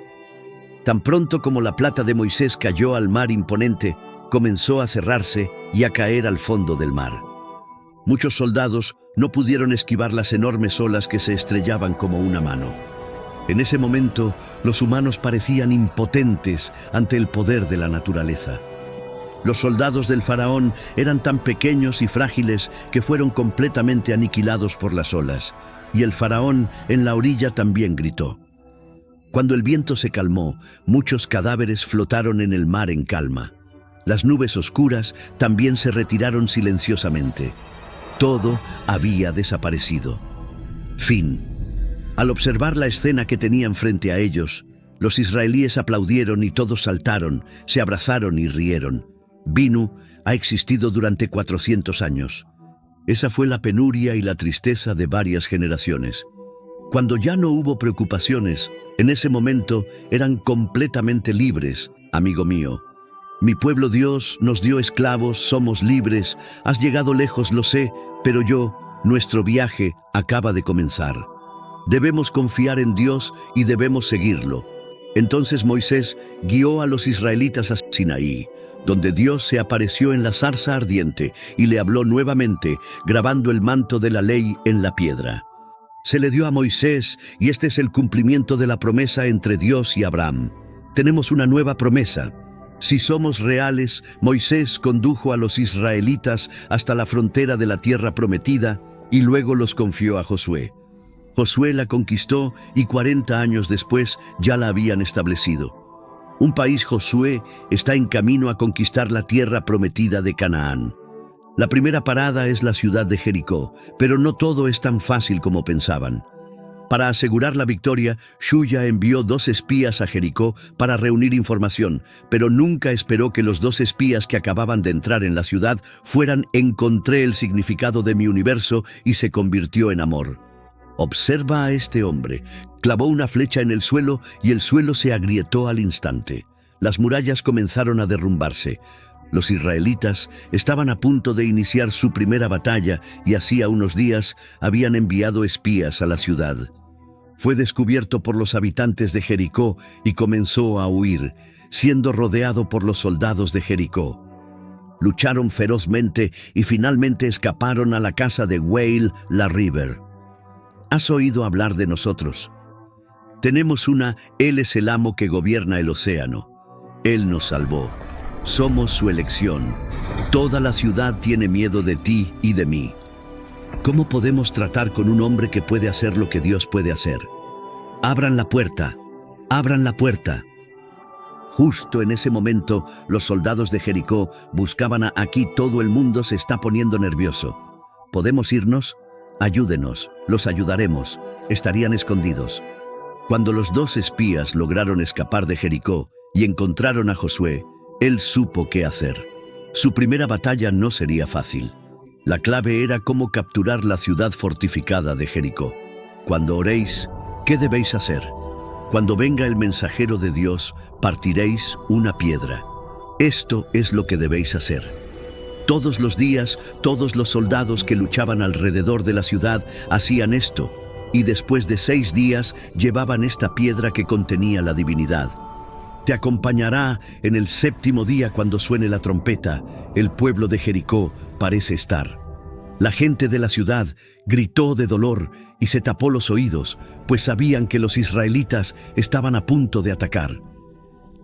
Tan pronto como la plata de Moisés cayó al mar imponente, comenzó a cerrarse y a caer al fondo del mar. Muchos soldados no pudieron esquivar las enormes olas que se estrellaban como una mano. En ese momento, los humanos parecían impotentes ante el poder de la naturaleza. Los soldados del faraón eran tan pequeños y frágiles que fueron completamente aniquilados por las olas, y el faraón en la orilla también gritó. Cuando el viento se calmó, muchos cadáveres flotaron en el mar en calma. Las nubes oscuras también se retiraron silenciosamente. Todo había desaparecido. Fin. Al observar la escena que tenían frente a ellos, los israelíes aplaudieron y todos saltaron, se abrazaron y rieron. Binu ha existido durante 400 años. Esa fue la penuria y la tristeza de varias generaciones. Cuando ya no hubo preocupaciones, en ese momento eran completamente libres, amigo mío. Mi pueblo Dios nos dio esclavos, somos libres, has llegado lejos, lo sé, pero nuestro viaje acaba de comenzar. Debemos confiar en Dios y debemos seguirlo. Entonces Moisés guió a los israelitas a Sinaí, donde Dios se apareció en la zarza ardiente y le habló nuevamente, grabando el manto de la ley en la piedra. Se le dio a Moisés y este es el cumplimiento de la promesa entre Dios y Abraham. Tenemos una nueva promesa. Si somos reales, Moisés condujo a los israelitas hasta la frontera de la tierra prometida y luego los confió a Josué. Josué la conquistó y 40 años después ya la habían establecido. Un país Josué está en camino a conquistar la tierra prometida de Canaán. La primera parada es la ciudad de Jericó, pero no todo es tan fácil como pensaban. Para asegurar la victoria, Shuya envió 2 espías a Jericó para reunir información, pero nunca esperó que los 2 espías que acababan de entrar en la ciudad fueran «encontré el significado de mi universo» y se convirtió en amor. Observa a este hombre. Clavó una flecha en el suelo y el suelo se agrietó al instante. Las murallas comenzaron a derrumbarse. Los israelitas estaban a punto de iniciar su primera batalla y hacía unos días habían enviado espías a la ciudad. Fue descubierto por los habitantes de Jericó y comenzó a huir, siendo rodeado por los soldados de Jericó. Lucharon ferozmente y finalmente escaparon a la casa de Wael la River. ¿Has oído hablar de nosotros? Tenemos Él es el amo que gobierna el océano. Él nos salvó. Somos su elección. Toda la ciudad tiene miedo de ti y de mí. ¿Cómo podemos tratar con un hombre que puede hacer lo que Dios puede hacer? Abran la puerta. Abran la puerta. Justo en ese momento, los soldados de Jericó buscaban aquí todo el mundo se está poniendo nervioso. ¿Podemos irnos? Ayúdenos, los ayudaremos. Estarían escondidos. Cuando los 2 espías lograron escapar de Jericó y encontraron a Josué, él supo qué hacer. Su primera batalla no sería fácil. La clave era cómo capturar la ciudad fortificada de Jericó. Cuando oréis, ¿qué debéis hacer? Cuando venga el mensajero de Dios, partiréis una piedra. Esto es lo que debéis hacer. Todos los días, todos los soldados que luchaban alrededor de la ciudad hacían esto, y después de 6 días llevaban esta piedra que contenía la divinidad. Te acompañará en el 7º día cuando suene la trompeta. El pueblo de Jericó parece estar. La gente de la ciudad gritó de dolor y se tapó los oídos, pues sabían que los israelitas estaban a punto de atacar.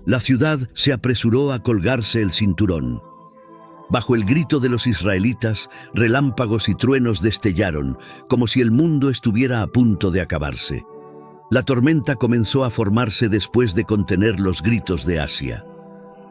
La ciudad se apresuró a colgarse el cinturón. Bajo el grito de los israelitas, relámpagos y truenos destellaron, como si el mundo estuviera a punto de acabarse. La tormenta comenzó a formarse después de contener los gritos de Asia.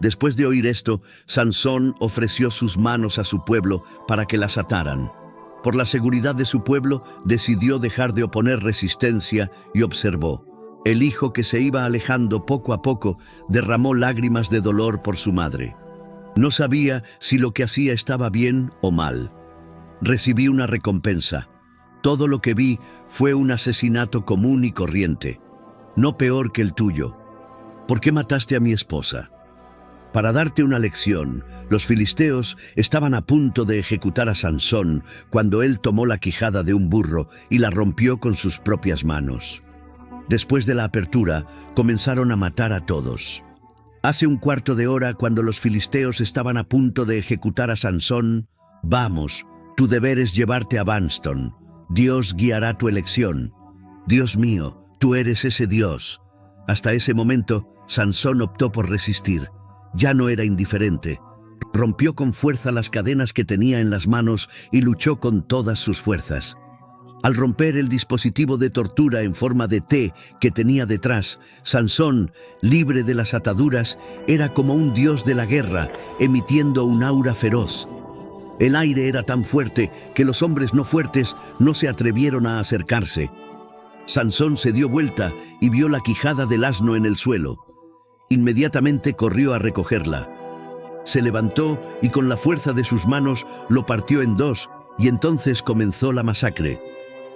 Después de oír esto, Sansón ofreció sus manos a su pueblo para que las ataran. Por la seguridad de su pueblo, decidió dejar de oponer resistencia y observó. El hijo que se iba alejando poco a poco derramó lágrimas de dolor por su madre. No sabía si lo que hacía estaba bien o mal. Recibí una recompensa. Todo lo que vi fue un asesinato común y corriente, no peor que el tuyo. ¿Por qué mataste a mi esposa? Para darte una lección, los filisteos estaban a punto de ejecutar a Sansón cuando él tomó la quijada de un burro y la rompió con sus propias manos. Después de la apertura, comenzaron a matar a todos. Hace un cuarto de hora, cuando los filisteos estaban a punto de ejecutar a Sansón, «Vamos, tu deber es llevarte a Banston. Dios guiará tu elección. Dios mío, tú eres ese Dios». Hasta ese momento, Sansón optó por resistir. Ya no era indiferente. Rompió con fuerza las cadenas que tenía en las manos y luchó con todas sus fuerzas. Al romper el dispositivo de tortura en forma de T que tenía detrás, Sansón, libre de las ataduras, era como un dios de la guerra, emitiendo un aura feroz. El aire era tan fuerte que los hombres no fuertes no se atrevieron a acercarse. Sansón se dio vuelta y vio la quijada del asno en el suelo. Inmediatamente corrió a recogerla. Se levantó y con la fuerza de sus manos lo partió en dos, y entonces comenzó la masacre.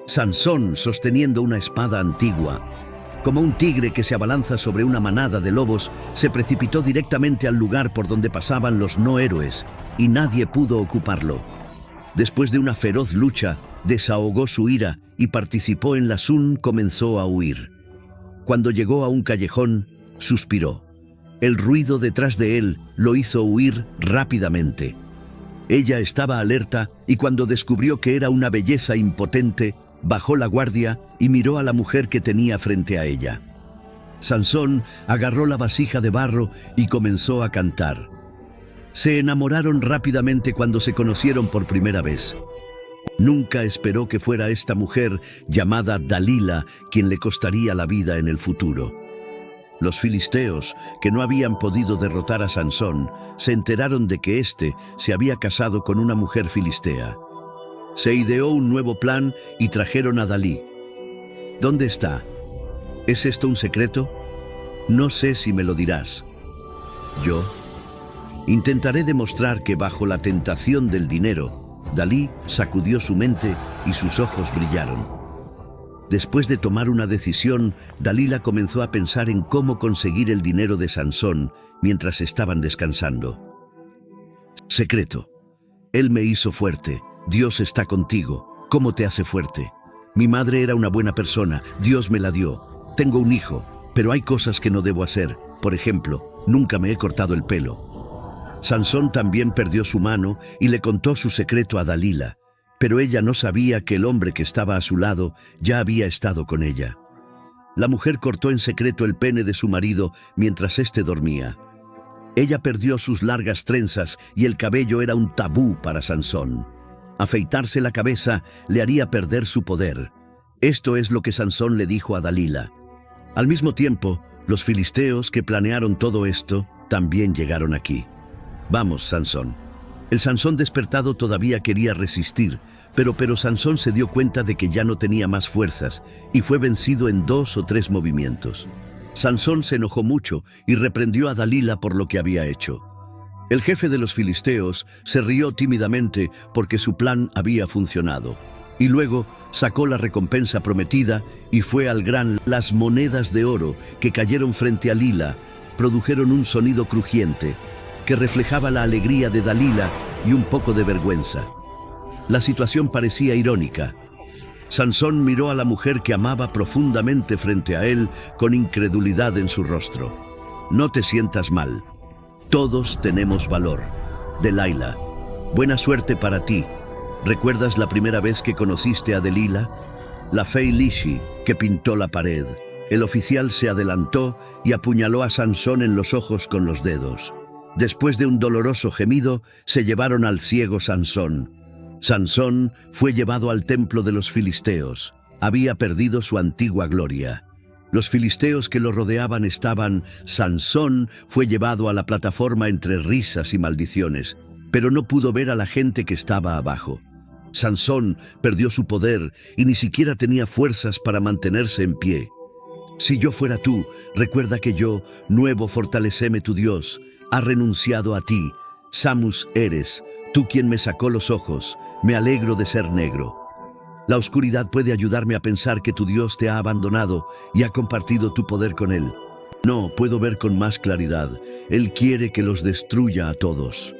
Sansón, sosteniendo una espada antigua, como un tigre que se abalanza sobre una manada de lobos, se precipitó directamente al lugar por donde pasaban los no héroes, y nadie pudo ocuparlo. Después de una feroz lucha, desahogó su ira y participó en la Sun, comenzó a huir. Cuando llegó a un callejón, suspiró. El ruido detrás de él lo hizo huir rápidamente. Ella estaba alerta y cuando descubrió que era una belleza impotente, bajó la guardia y miró a la mujer que tenía frente a ella. Sansón agarró la vasija de barro y comenzó a cantar. Se enamoraron rápidamente cuando se conocieron por primera vez. Nunca esperó que fuera esta mujer llamada Dalila quien le costaría la vida en el futuro. Los filisteos, que no habían podido derrotar a Sansón, se enteraron de que éste se había casado con una mujer filistea. Se ideó un nuevo plan y trajeron a Dalí. ¿Dónde está? ¿Es esto un secreto? No sé si me lo dirás. Yo intentaré demostrar que bajo la tentación del dinero, Dalí sacudió su mente y sus ojos brillaron. Después de tomar una decisión, Dalila comenzó a pensar en cómo conseguir el dinero de Sansón mientras estaban descansando. Secreto. Él me hizo fuerte. Dios está contigo. ¿Cómo te hace fuerte? Mi madre era una buena persona. Dios me la dio. Tengo un hijo, pero hay cosas que no debo hacer. Por ejemplo, nunca me he cortado el pelo. Sansón también perdió su mano y le contó su secreto a Dalila. Pero ella no sabía que el hombre que estaba a su lado ya había estado con ella. La mujer cortó en secreto el pene de su marido mientras éste dormía. Ella perdió sus largas trenzas y el cabello era un tabú para Sansón. Afeitarse la cabeza le haría perder su poder. Esto es lo que Sansón le dijo a Dalila. Al mismo tiempo, los filisteos que planearon todo esto también llegaron aquí. Vamos, Sansón. El Sansón despertado todavía quería resistir, pero Sansón se dio cuenta de que ya no tenía más fuerzas y fue vencido en 2 o 3 movimientos. Sansón se enojó mucho y reprendió a Dalila por lo que había hecho. El jefe de los filisteos se rió tímidamente porque su plan había funcionado. Y luego sacó la recompensa prometida y fue al gran. Las monedas de oro que cayeron frente a Dalila produjeron un sonido crujiente que reflejaba la alegría de Dalila y un poco de vergüenza. La situación parecía irónica. Sansón miró a la mujer que amaba profundamente frente a él con incredulidad en su rostro. No te sientas mal. Todos tenemos valor. Delilah, buena suerte para ti. ¿Recuerdas la primera vez que conociste a Dalila? La Fey Lishi que pintó la pared. El oficial se adelantó y apuñaló a Sansón en los ojos con los dedos. Después de un doloroso gemido, se llevaron al ciego Sansón. Sansón fue llevado al templo de los filisteos. Había perdido su antigua gloria. Los filisteos que lo rodeaban estaban. Sansón fue llevado a la plataforma entre risas y maldiciones, pero no pudo ver a la gente que estaba abajo. Sansón perdió su poder y ni siquiera tenía fuerzas para mantenerse en pie. Si yo fuera tú, recuerda que yo, nuevo fortaleceme tu Dios, ha renunciado a ti. Samus eres, tú quien me sacó los ojos, me alegro de ser negro. La oscuridad puede ayudarme a pensar que tu Dios te ha abandonado y ha compartido tu poder con él. No, puedo ver con más claridad. Él quiere que los destruya a todos.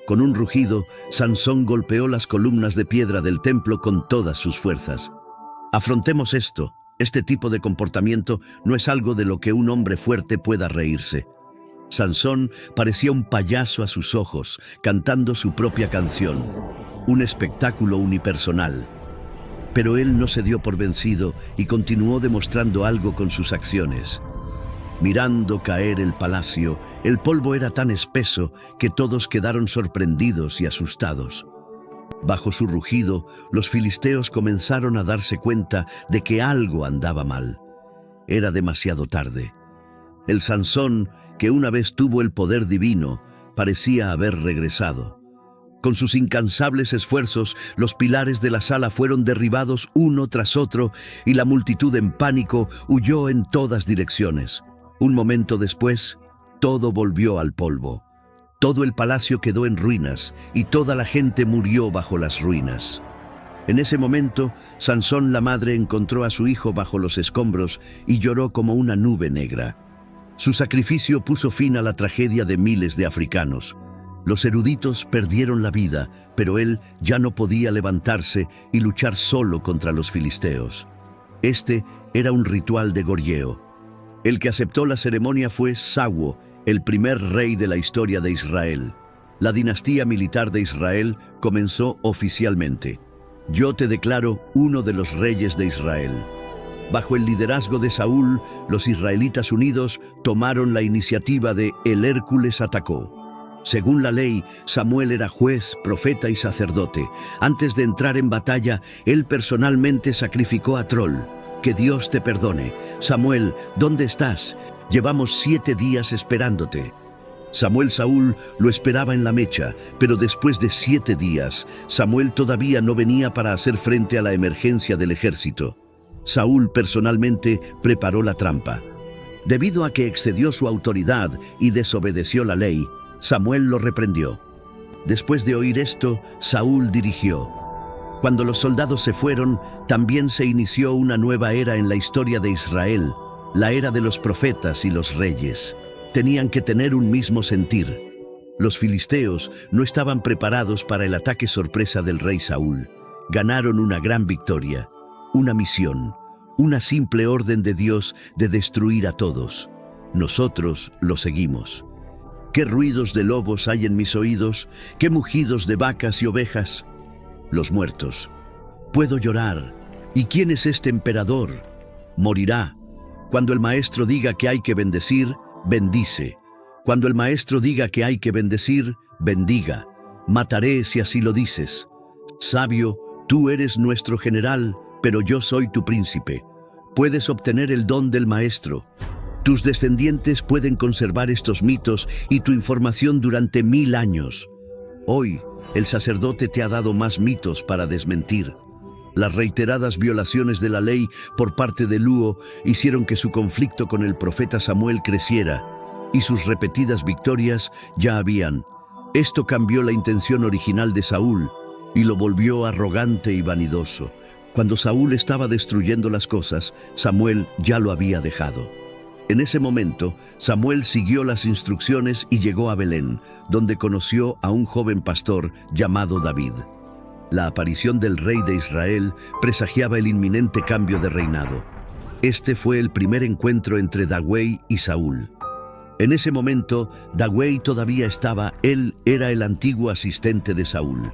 Con un rugido, Sansón golpeó las columnas de piedra del templo con todas sus fuerzas. Afrontemos esto. Este tipo de comportamiento no es algo de lo que un hombre fuerte pueda reírse. Sansón parecía un payaso a sus ojos, cantando su propia canción. Un espectáculo unipersonal. Pero él no se dio por vencido y continuó demostrando algo con sus acciones. Mirando caer el palacio, el polvo era tan espeso que todos quedaron sorprendidos y asustados. Bajo su rugido, los filisteos comenzaron a darse cuenta de que algo andaba mal. Era demasiado tarde. El Sansón, que una vez tuvo el poder divino, parecía haber regresado. Con sus incansables esfuerzos, los pilares de la sala fueron derribados uno tras otro y la multitud en pánico huyó en todas direcciones. Un momento después, todo volvió al polvo. Todo el palacio quedó en ruinas y toda la gente murió bajo las ruinas. En ese momento, Sansón la madre encontró a su hijo bajo los escombros y lloró como una nube negra. Su sacrificio puso fin a la tragedia de miles de africanos. Los eruditos perdieron la vida, pero él ya no podía levantarse y luchar solo contra los filisteos. Este era un ritual de gorjeo. El que aceptó la ceremonia fue Saúl, el primer rey de la historia de Israel. La dinastía militar de Israel comenzó oficialmente. Yo te declaro uno de los reyes de Israel. Bajo el liderazgo de Saúl, los israelitas unidos tomaron la iniciativa de El Hércules atacó. Según la ley, Samuel era juez, profeta y sacerdote. Antes de entrar en batalla, él personalmente sacrificó a Troll. Que Dios te perdone. Samuel, ¿dónde estás? Llevamos 7 días esperándote. Saúl lo esperaba en la mecha, pero después de 7 días, Samuel todavía no venía para hacer frente a la emergencia del ejército. Saúl personalmente preparó la trampa. Debido a que excedió su autoridad y desobedeció la ley, Samuel lo reprendió. Después de oír esto, Saúl dirigió. Cuando los soldados se fueron, también se inició una nueva era en la historia de Israel, la era de los profetas y los reyes. Tenían que tener un mismo sentir. Los filisteos no estaban preparados para el ataque sorpresa del rey Saúl. Ganaron una gran victoria, una misión, una simple orden de Dios de destruir a todos. Nosotros lo seguimos. ¿Qué ruidos de lobos hay en mis oídos? ¿Qué mugidos de vacas y ovejas? Los muertos. Puedo llorar. ¿Y quién es este emperador? Morirá. Cuando el maestro diga que hay que bendecir, bendice. Cuando el maestro diga que hay que bendecir, bendiga. Mataré si así lo dices. Sabio, tú eres nuestro general, pero yo soy tu príncipe. Puedes obtener el don del maestro. Tus descendientes pueden conservar estos mitos y tu información durante 1000 años. Hoy, el sacerdote te ha dado más mitos para desmentir. Las reiteradas violaciones de la ley por parte de Luo hicieron que su conflicto con el profeta Samuel creciera, y sus repetidas victorias ya habían. Esto cambió la intención original de Saúl y lo volvió arrogante y vanidoso. Cuando Saúl estaba destruyendo las cosas, Samuel ya lo había dejado. En ese momento, Samuel siguió las instrucciones y llegó a Belén, donde conoció a un joven pastor llamado David. La aparición del rey de Israel presagiaba el inminente cambio de reinado. Este fue el primer encuentro entre Dagüey y Saúl. En ese momento, Dagüey todavía estaba, él era el antiguo asistente de Saúl.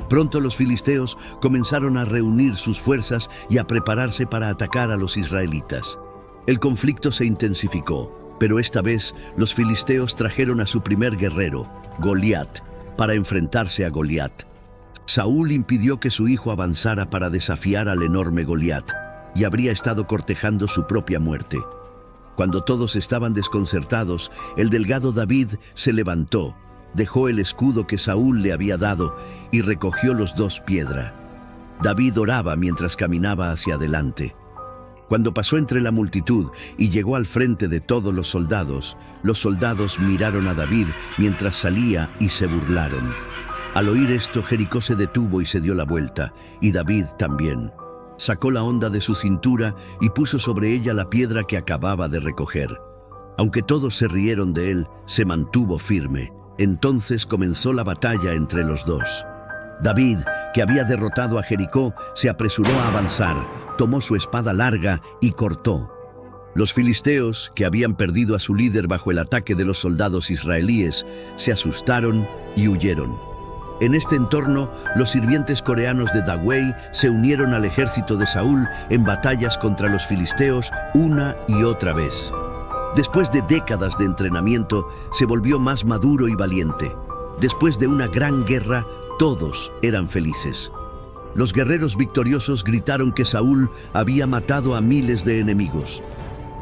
Pronto los filisteos comenzaron a reunir sus fuerzas y a prepararse para atacar a los israelitas. El conflicto se intensificó, pero esta vez los filisteos trajeron a su primer guerrero, Goliat, para enfrentarse a Goliat. Saúl impidió que su hijo avanzara para desafiar al enorme Goliat. y habría estado cortejando su propia muerte. Cuando todos estaban desconcertados, el delgado David se levantó, dejó el escudo que Saúl le había dado y recogió los dos piedras. David oraba mientras caminaba hacia adelante. Cuando pasó entre la multitud y llegó al frente de todos los soldados miraron a David mientras salía y se burlaron. Al oír esto, Jericó se detuvo y se dio la vuelta, y David también. Sacó la honda de su cintura y puso sobre ella la piedra que acababa de recoger. Aunque todos se rieron de él, se mantuvo firme. Entonces comenzó la batalla entre los dos. David, que había derrotado a Jericó, se apresuró a avanzar, tomó su espada larga y cortó. Los filisteos, que habían perdido a su líder bajo el ataque de los soldados israelíes, se asustaron y huyeron. En este entorno, los sirvientes coreanos de Dagüey se unieron al ejército de Saúl en batallas contra los filisteos una y otra vez. Después de décadas de entrenamiento, se volvió más maduro y valiente. Después de una gran guerra, todos eran felices. Los guerreros victoriosos gritaron que Saúl había matado a miles de enemigos.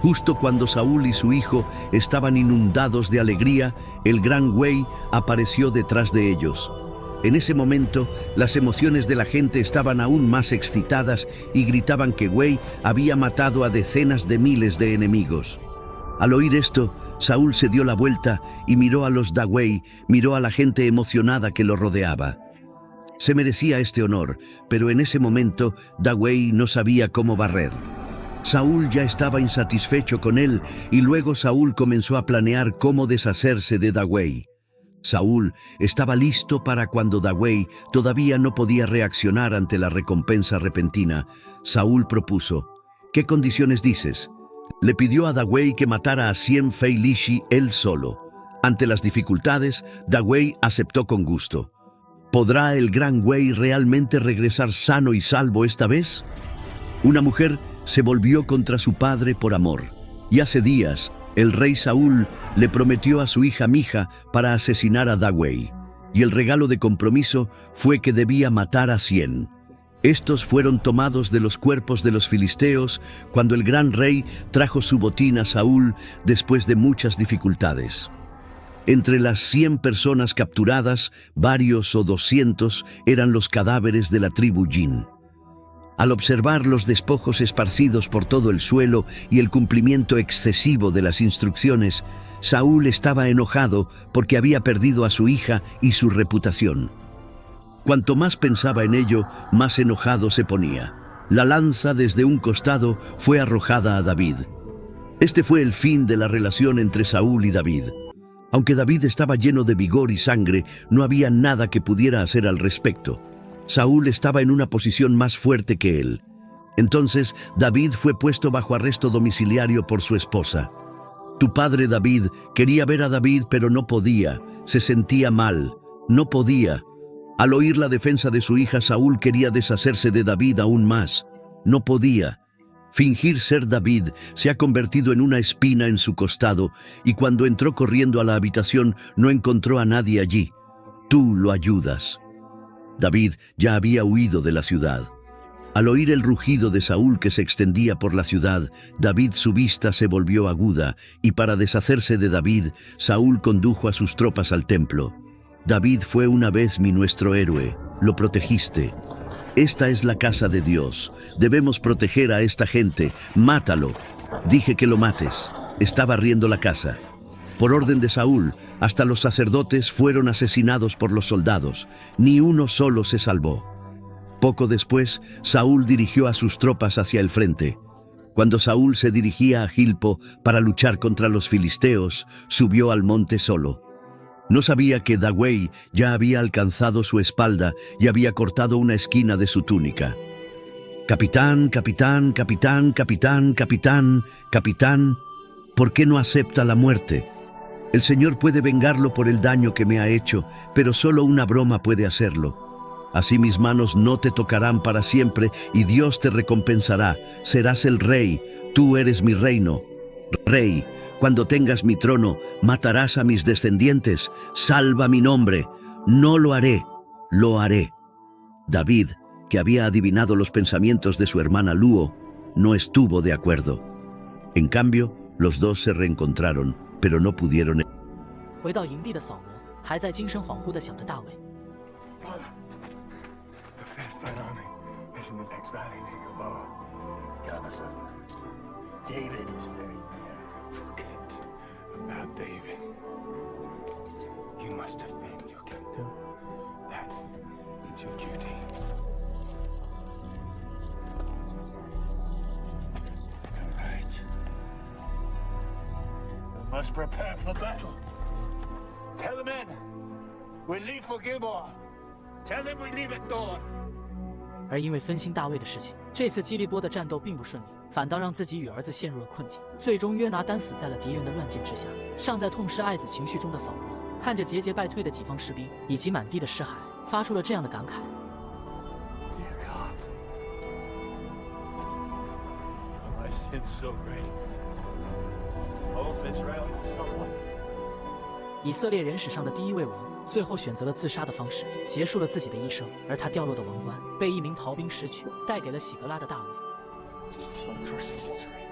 Justo cuando Saúl y su hijo estaban inundados de alegría, el gran Güey apareció detrás de ellos. En ese momento, las emociones de la gente estaban aún más excitadas y gritaban que Güey había matado a decenas de miles de enemigos. Al oír esto, Saúl se dio la vuelta y miró a los Dagüey, miró a la gente emocionada que lo rodeaba. Se merecía este honor, pero en ese momento Dagüey no sabía cómo barrer. Saúl ya estaba insatisfecho con él y luego Saúl comenzó a planear cómo deshacerse de Dagüey. Saúl estaba listo para cuando Dagüey todavía no podía reaccionar ante la recompensa repentina. Saúl propuso: ¿qué condiciones dices? Le pidió a Dagüey que matara a 100 Feilishi él solo. Ante las dificultades, Dagüey aceptó con gusto. ¿Podrá el gran Güey realmente regresar sano y salvo esta vez? Una mujer se volvió contra su padre por amor, y hace días el rey Saúl le prometió a su hija Mija para asesinar a Dagüey, y el regalo de compromiso fue que debía matar a 100. Estos fueron tomados de los cuerpos de los filisteos cuando el gran rey trajo su botín a Saúl después de muchas dificultades. Entre las 100 personas capturadas, varios o 200 eran los cadáveres de la tribu Jin. Al observar los despojos esparcidos por todo el suelo y el cumplimiento excesivo de las instrucciones, Saúl estaba enojado porque había perdido a su hija y su reputación. Cuanto más pensaba en ello, más enojado se ponía. La lanza desde un costado fue arrojada a David. Este fue el fin de la relación entre Saúl y David. Aunque David estaba lleno de vigor y sangre, no había nada que pudiera hacer al respecto. Saúl estaba en una posición más fuerte que él. Entonces, David fue puesto bajo arresto domiciliario por su esposa. Tu padre David quería ver a David, pero no podía. Se sentía mal. No podía. Al oír la defensa de su hija, Saúl quería deshacerse de David aún más. No podía. Fingir ser David se ha convertido en una espina en su costado, y cuando entró corriendo a la habitación no encontró a nadie allí. Tú lo ayudas. David ya había huido de la ciudad. Al oír el rugido de Saúl que se extendía por la ciudad, David su vista se volvió aguda, y para deshacerse de David, Saúl condujo a sus tropas al templo. David fue una vez nuestro héroe, lo protegiste. Esta es la casa de Dios, debemos proteger a esta gente, mátalo. Dije que lo mates, está barriendo la casa. Por orden de Saúl, hasta los sacerdotes fueron asesinados por los soldados, ni uno solo se salvó. Poco después, Saúl dirigió a sus tropas hacia el frente. Cuando Saúl se dirigía a Gilpo para luchar contra los filisteos, subió al monte solo. No sabía que Dagüey ya había alcanzado su espalda y había cortado una esquina de su túnica. Capitán, capitán, capitán, capitán, capitán, capitán, ¿por qué no acepta la muerte? El Señor puede vengarlo por el daño que me ha hecho, pero solo una broma puede hacerlo. Así mis manos no te tocarán para siempre y Dios te recompensará. Serás el rey, tú eres mi reino. Rey, cuando tengas mi trono, matarás a mis descendientes. Salva mi nombre. No lo haré, lo haré. David, que había adivinado los pensamientos de su hermana Luo, no estuvo de acuerdo. En cambio, los dos se reencontraron, pero no pudieron. 回到营地的扫罗还在精神恍惚地想着大卫。 Father, the Philistine army is in the next valley near Gilboa. Gather son. David is very near. Forget about David. You must defend your kingdom. That is your duty. All right. We must prepare for battle. Tell the men, we leave for Gilboa. Tell them we leave at dawn. 而因为分心大卫的事情，这次基利波的战斗并不顺利，反倒让自己与儿子陷入了困境。最终，约拿单死在了敌人的乱箭之下。尚在痛失爱子情绪中的扫罗，看着节节败退的己方士兵以及满地的尸骸，发出了这样的感慨。 Dear God, are my sins so great? All of Israel will suffer. 以色列人史上的第一位王，最后选择了自杀的方式，结束了自己的一生。而他掉落的王冠被一名逃兵拾取，带给了喜格拉的大卫。A cursing victory.